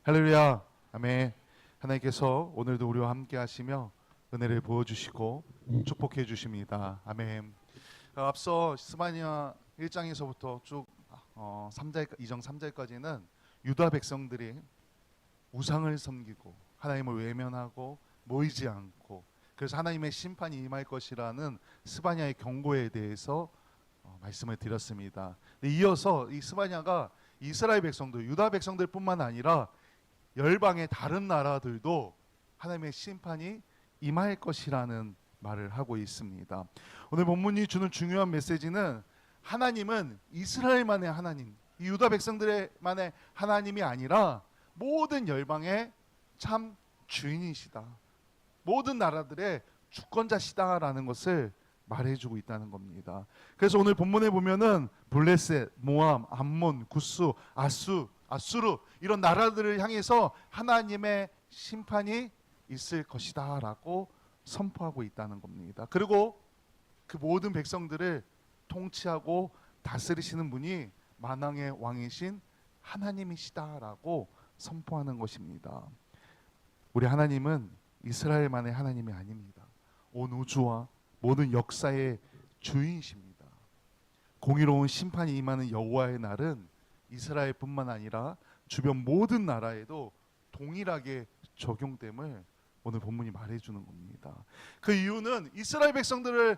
할렐루야, 아멘. 하나님께서 오늘도 우리와 함께 하시며 은혜를 부어주시고 축복해 주십니다. 아멘. 앞서 스바냐 1장에서부터 쭉 2장 3절까지는 유다 백성들이 우상을 섬기고 하나님을 외면하고 모이지 않고, 그래서 하나님의 심판이 임할 것이라는 스바냐의 경고에 대해서 말씀을 드렸습니다. 이어서 이 스바냐가 이스라엘 백성들, 유다 백성들뿐만 아니라 열방의 다른 나라들도 하나님의 심판이 임할 것이라는 말을 하고 있습니다. 오늘 본문이 주는 중요한 메시지는 하나님은 이스라엘만의 하나님, 유다 백성들만의 하나님이 아니라 모든 열방의 참 주인이시다, 모든 나라들의 주권자시다라는 것을 말해주고 있다는 겁니다. 그래서 오늘 본문에 보면은 블레셋, 모암, 암몬, 구스, 아수르 이런 나라들을 향해서 하나님의 심판이 있을 것이다 라고 선포하고 있다는 겁니다. 그리고 그 모든 백성들을 통치하고 다스리시는 분이 만왕의 왕이신 하나님이시다 라고 선포하는 것입니다. 우리 하나님은 이스라엘만의 하나님이 아닙니다. 온 우주와 모든 역사의 주인이십니다. 공의로운 심판이 임하는 여호와의 날은 이스라엘뿐만 아니라 주변 모든 나라에도 동일하게 적용됨을 오늘 본문이 말해주는 겁니다. 그 이유는 이스라엘 백성들을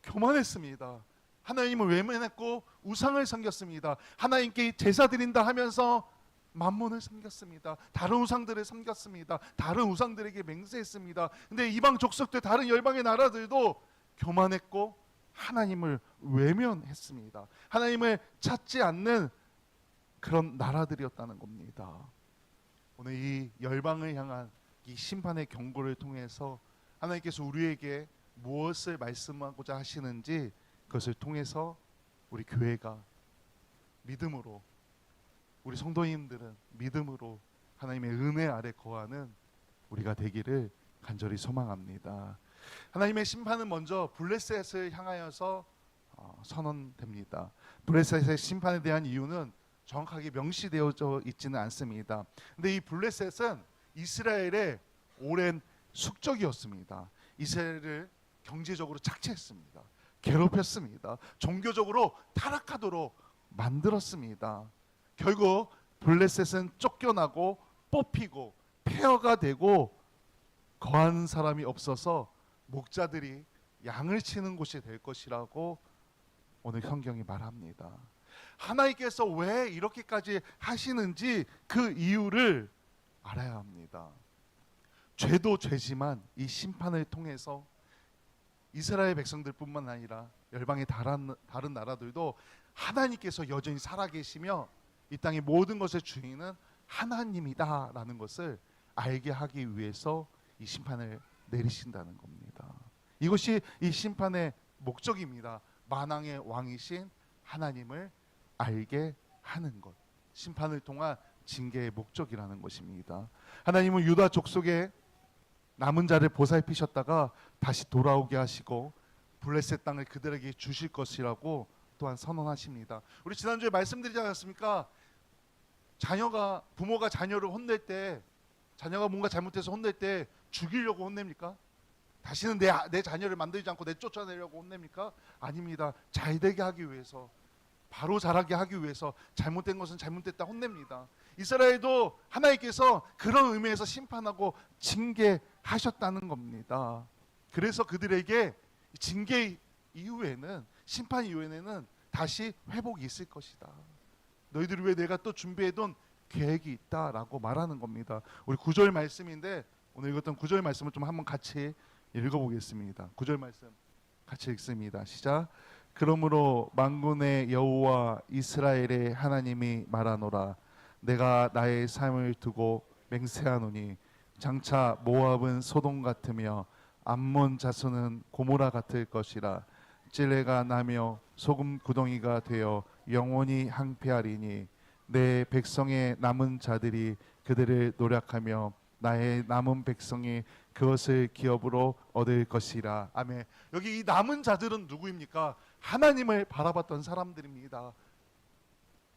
교만했습니다. 하나님을 외면했고 우상을 섬겼습니다. 하나님께 제사 드린다 하면서 만몬을 섬겼습니다. 다른 우상들을 섬겼습니다. 다른 우상들에게 맹세했습니다. 근데 이방 족속들, 다른 열방의 나라들도 교만했고 하나님을 외면했습니다. 하나님을 찾지 않는 그런 나라들이었다는 겁니다. 오늘 이 열방을 향한 이 심판의 경고를 통해서 하나님께서 우리에게 무엇을 말씀하고자 하시는지, 그것을 통해서 우리 교회가 믿음으로, 우리 성도님들은 믿음으로 하나님의 은혜 아래 거하는 우리가 되기를 간절히 소망합니다. 하나님의 심판은 먼저 블레셋을 향하여서 선언됩니다. 블레셋의 심판에 대한 이유는 정확하게 명시되어져 있지는 않습니다. 근데 이 블레셋은 이스라엘의 오랜 숙적이었습니다. 이스라엘을 경제적으로 착취했습니다. 괴롭혔습니다. 종교적으로 타락하도록 만들었습니다. 결국 블레셋은 쫓겨나고 뽑히고 폐허가 되고 거하는 사람이 없어서 목자들이 양을 치는 곳이 될 것이라고 오늘 성경이 말합니다. 하나님께서 왜 이렇게까지 하시는지 그 이유를 알아야 합니다. 죄도 죄지만 이 심판을 통해서 이스라엘 백성들뿐만 아니라 열방의 다른 나라들도 하나님께서 여전히 살아계시며 이 땅의 모든 것의 주인은 하나님이다라는 것을 알게 하기 위해서 이 심판을 내리신다는 겁니다. 이것이 이 심판의 목적입니다. 만왕의 왕이신 하나님을 알게 하는 것, 심판을 통한 징계의 목적이라는 것입니다. 하나님은 유다 족속의 남은 자를 보살피셨다가 다시 돌아오게 하시고 블레셋 땅을 그들에게 주실 것이라고 또한 선언하십니다. 우리 지난주에 말씀드리지 않았습니까? 부모가 자녀를 혼낼 때, 자녀가 뭔가 잘못해서 혼낼 때 죽이려고 혼냅니까? 다시는 내 자녀를 만들지 않고 내쫓아내려고 혼냅니까? 아닙니다. 잘되게 하기 위해서, 바로 자라게 하기 위해서 잘못된 것은 잘못됐다 혼냅니다. 이스라엘도 하나님께서 그런 의미에서 심판하고 징계하셨다는 겁니다. 그래서 그들에게 징계 이후에는, 심판 이후에는 다시 회복이 있을 것이다. 너희들을 위해 내가 또 준비해둔 계획이 있다라고 말하는 겁니다. 우리 9절 말씀인데 오늘 읽었던 9절 말씀을 좀 한번 같이 읽어보겠습니다. 9절 말씀 같이 읽습니다. 시작. 그러므로 만군의 여호와 이스라엘의 하나님이 말하노라. 내가 나의 삶을 두고 맹세하노니 장차 모압은 소돔 같으며 암몬 자손은 고모라 같을 것이라. 찔레가 나며 소금 구덩이가 되어 영원히 항폐하리니 내 백성의 남은 자들이 그들을 노력하며 나의 남은 백성이 그것을 기업으로 얻을 것이라. 아멘. 여기 이 남은 자들은 누구입니까? 하나님을 바라봤던 사람들입니다.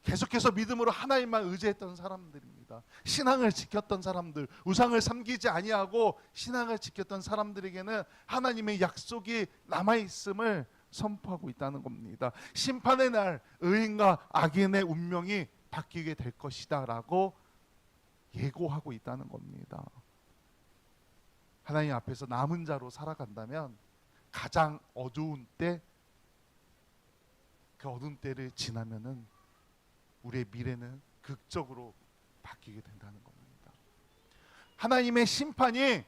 계속해서 믿음으로 하나님만 의지했던 사람들입니다. 신앙을 지켰던 사람들, 우상을 섬기지 아니하고 신앙을 지켰던 사람들에게는 하나님의 약속이 남아있음을 선포하고 있다는 겁니다. 심판의 날 의인과 악인의 운명이 바뀌게 될 것이다 라고 예고하고 있다는 겁니다. 하나님 앞에서 남은 자로 살아간다면 가장 어두운 때, 그 어두운 때를 지나면은 우리의 미래는 극적으로 바뀌게 된다는 겁니다. 하나님의 심판이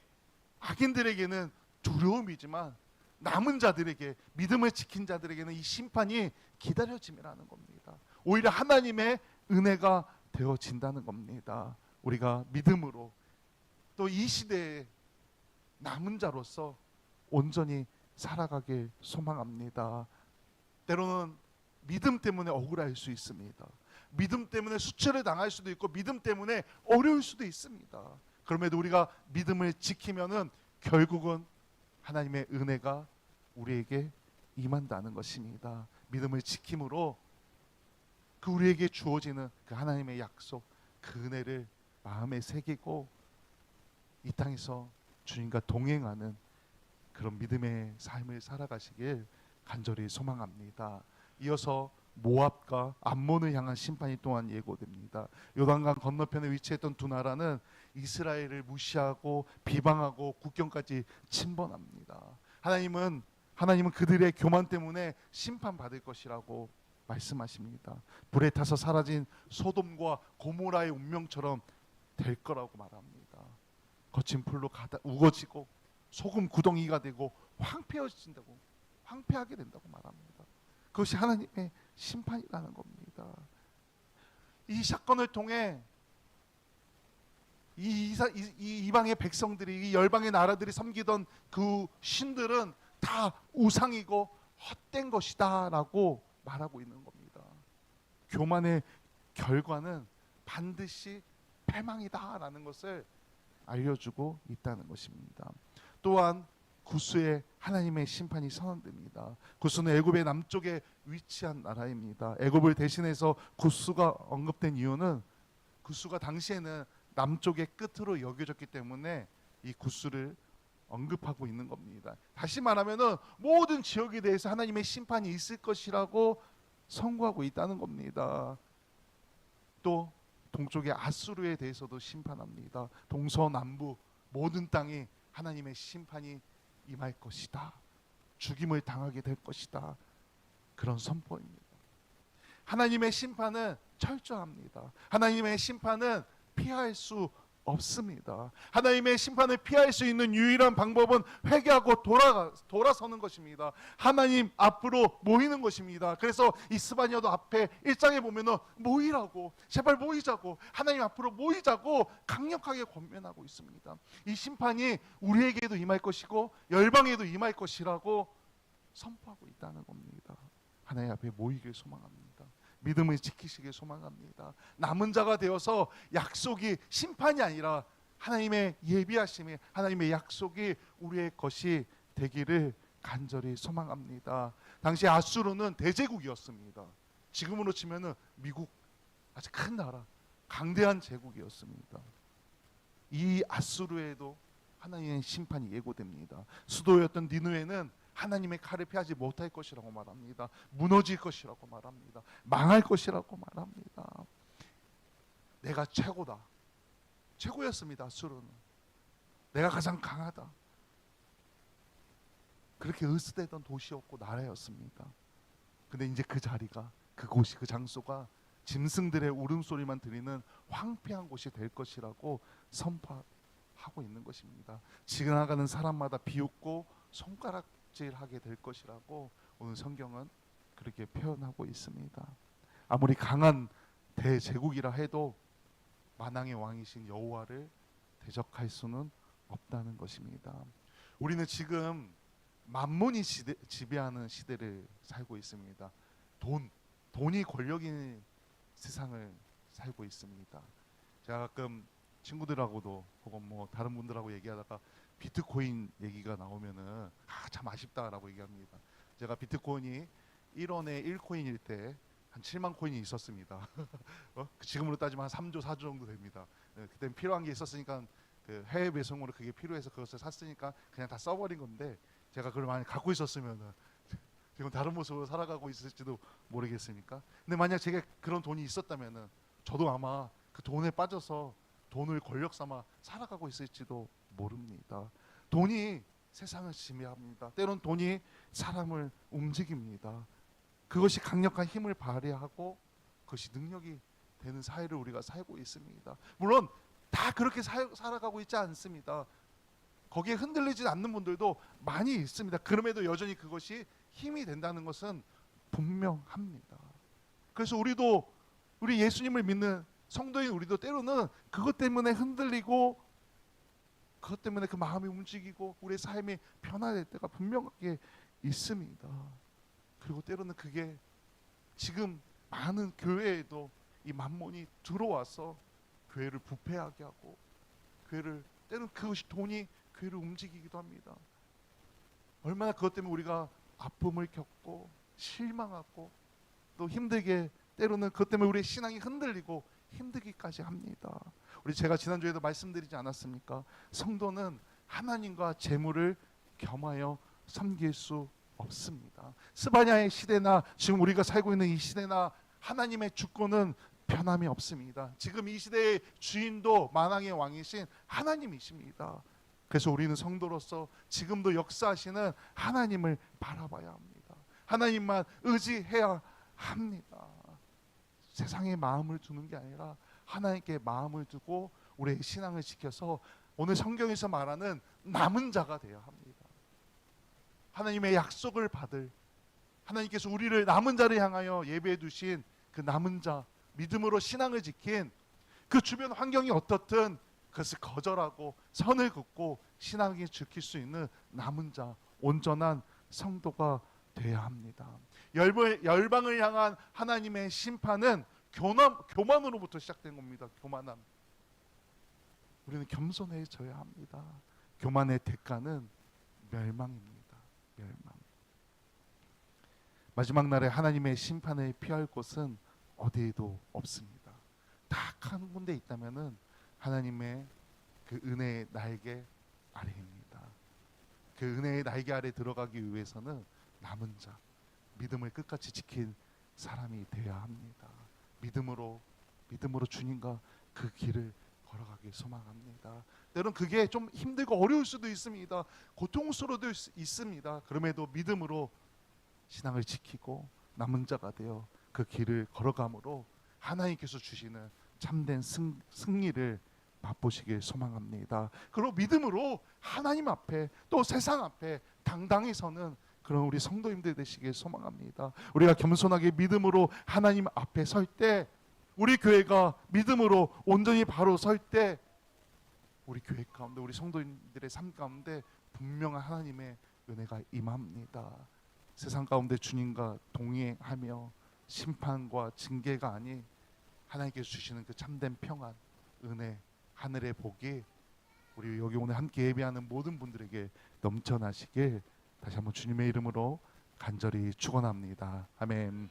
악인들에게는 두려움이지만 남은 자들에게, 믿음을 지킨 자들에게는 이 심판이 기다려짐이라는 겁니다. 오히려 하나님의 은혜가 되어진다는 겁니다. 우리가 믿음으로 또 이 시대에 남은 자로서 온전히 살아가길 소망합니다. 때로는 믿음 때문에 억울할 수 있습니다. 믿음 때문에 수치를 당할 수도 있고 믿음 때문에 어려울 수도 있습니다. 그럼에도 우리가 믿음을 지키면은 결국은 하나님의 은혜가 우리에게 임한다는 것입니다. 믿음을 지킴으로 그 우리에게 주어지는 그 하나님의 약속, 그 은혜를 마음에 새기고 이 땅에서 주님과 동행하는 그런 믿음의 삶을 살아가시길 간절히 소망합니다. 이어서 모압과 암몬을 향한 심판이 또한 예고됩니다. 요단강 건너편에 위치했던 두 나라는 이스라엘을 무시하고 비방하고 국경까지 침범합니다. 하나님은 그들의 교만 때문에 심판받을 것이라고 말씀하십니다. 불에 타서 사라진 소돔과 고모라의 운명처럼 될 거라고 말합니다. 거친 불로 우거지고 소금 구덩이가 되고 황폐하게 된다고 말합니다. 그것이 하나님의 심판이라는 겁니다. 이 사건을 통해 이 이방의 백성들이, 이 열방의 나라들이 섬기던 그 신들은 다 우상이고 헛된 것이다 라고 말하고 있는 겁니다. 교만의 결과는 반드시 패망이다 라는 것을 알려주고 있다는 것입니다. 또한 구스에 하나님의 심판이 선언됩니다. 구스는 애굽의 남쪽에 위치한 나라입니다. 애굽을 대신해서 구스가 언급된 이유는 구스가 당시에는 남쪽의 끝으로 여겨졌기 때문에 이 구스를 언급하고 있는 겁니다. 다시 말하면은 모든 지역에 대해서 하나님의 심판이 있을 것이라고 선고하고 있다는 겁니다. 또 동쪽의 아수르에 대해서도 심판합니다. 동서남부 모든 땅이 하나님의 심판이 임할 것이다. 죽임을 당하게 될 것이다. 그런 선포입니다. 하나님의 심판은 철저합니다. 하나님의 심판은 피할 수 없습니다. 하나님의 심판을 피할 수 있는 유일한 방법은 회개하고 돌아서는 것입니다. 하나님 앞으로 모이는 것입니다. 그래서 이스바냐도 앞에 1장에 보면은 모이라고, 제발 모이자고, 하나님 앞으로 모이자고 강력하게 권면하고 있습니다. 이 심판이 우리에게도 임할 것이고 열방에도 임할 것이라고 선포하고 있다는 겁니다. 하나님 앞에 모이길 소망합니다. 믿음을 지키시길 소망합니다. 남은 자가 되어서 약속이, 심판이 아니라 하나님의 예비하심이, 하나님의 약속이 우리의 것이 되기를 간절히 소망합니다. 당시 아수르는 대제국이었습니다. 지금으로 치면은 미국, 아주 큰 나라, 강대한 제국이었습니다. 이 아수르에도 하나님의 심판이 예고됩니다. 수도였던 니느웨는 하나님의 칼을 피하지 못할 것이라고 말합니다. 무너질 것이라고 말합니다. 망할 것이라고 말합니다. 내가 최고다. 최고였습니다. 아수르는. 내가 가장 강하다. 그렇게 으스대던 도시였고 나라였습니다. 근데 이제 그 자리가, 그곳이, 그 장소가 짐승들의 울음소리만 들리는 황폐한 곳이 될 것이라고 선포하고 있는 것입니다. 지나가는 사람마다 비웃고 손가락질하게 될 것이라고 오늘 성경은 그렇게 표현하고 있습니다. 아무리 강한 대제국이라 해도 만왕의 왕이신 여호와를 대적할 수는 없다는 것입니다. 우리는 지금 만몬이 지배하는 시대를 살고 있습니다. 돈이 권력인 세상을 살고 있습니다. 제가 가끔 친구들하고도 혹은 뭐 다른 분들하고 얘기하다가 비트코인 얘기가 나오면은 참 아쉽다라고 얘기합니다. 제가 비트코인이 1원에 1코인일 때 한 7만 코인이 있었습니다. 지금으로 따지면 한 3조 4조 정도 됩니다. 그때 필요한 게 있었으니까 그 해외 배송으로 그게 필요해서 그것을 샀으니까 그냥 다 써버린 건데, 제가 그걸 많이 갖고 있었으면 지금 다른 모습으로 살아가고 있을지도 모르겠습니까? 근데 만약 제게 그런 돈이 있었다면은 저도 아마 그 돈에 빠져서 돈을 권력 삼아 살아가고 있을지도 모릅니다. 돈이 세상을 지배합니다. 때론 돈이 사람을 움직입니다. 그것이 강력한 힘을 발휘하고 그것이 능력이 되는 사회를 우리가 살고 있습니다. 물론 다 그렇게 살아가고 있지 않습니다. 거기에 흔들리지 않는 분들도 많이 있습니다. 그럼에도 여전히 그것이 힘이 된다는 것은 분명합니다. 그래서 우리 예수님을 믿는 성도인 우리도 때로는 그것 때문에 흔들리고 그것 때문에 그 마음이 움직이고 우리의 삶이 변화될 때가 분명하게 있습니다. 그리고 때로는 그게 지금 많은 교회에도 이 만몬이 들어와서 교회를 부패하게 하고 때로는 그것이 돈이 교회를 움직이기도 합니다. 얼마나 그것 때문에 우리가 아픔을 겪고 실망하고 또 힘들게, 때로는 그것 때문에 우리의 신앙이 흔들리고 힘들기까지 합니다. 제가 지난주에도 말씀드리지 않았습니까? 성도는 하나님과 재물을 겸하여 섬길 수 없습니다. 스바냐의 시대나 지금 우리가 살고 있는 이 시대나 하나님의 주권은 변함이 없습니다. 지금 이 시대의 주인도 만왕의 왕이신 하나님이십니다. 그래서 우리는 성도로서 지금도 역사하시는 하나님을 바라봐야 합니다. 하나님만 의지해야 합니다. 세상에 마음을 두는 게 아니라 하나님께 마음을 두고 우리의 신앙을 지켜서 오늘 성경에서 말하는 남은 자가 되어야 합니다. 하나님의 약속을 받을, 하나님께서 우리를 남은 자를 향하여 예배해 두신 그 남은 자, 믿음으로 신앙을 지킨 그 주변 환경이 어떻든 그것을 거절하고 선을 긋고 신앙을 지킬 수 있는 남은 자, 온전한 성도가 되어야 합니다. 열방을 향한 하나님의 심판은 교만으로부터 시작된 겁니다. 교만함. 우리는 겸손해져야 합니다. 교만의 대가는 멸망입니다. 멸망. 마지막 날에 하나님의 심판을 피할 곳은 어디에도 없습니다. 딱 한 군데 있다면은 하나님의 그 은혜의 날개 아래입니다. 그 은혜의 날개 아래 들어가기 위해서는 남은 자, 믿음을 끝까지 지킨 사람이 되어야 합니다. 믿음으로 주님과 그 길을 걸어가길 소망합니다. 때론 그게 좀 힘들고 어려울 수도 있습니다. 고통스러워도 있습니다. 그럼에도 믿음으로 신앙을 지키고 남은 자가 되어 그 길을 걸어감으로 하나님께서 주시는 참된 승리를 맛보시길 소망합니다. 그리고 믿음으로 하나님 앞에 또 세상 앞에 당당히 서는 그런 우리 성도님들 되시길 소망합니다. 우리가 겸손하게 믿음으로 하나님 앞에 설 때, 우리 교회가 믿음으로 온전히 바로 설 때 우리 교회 가운데, 우리 성도님들의 삶 가운데 분명한 하나님의 은혜가 임합니다. 세상 가운데 주님과 동행하며 심판과 징계가 아닌 하나님께서 주시는 그 참된 평안, 은혜, 하늘의 복이 우리 여기 오늘 함께 예배하는 모든 분들에게 넘쳐나시길 다시 한번 주님의 이름으로 간절히 축원합니다. 아멘.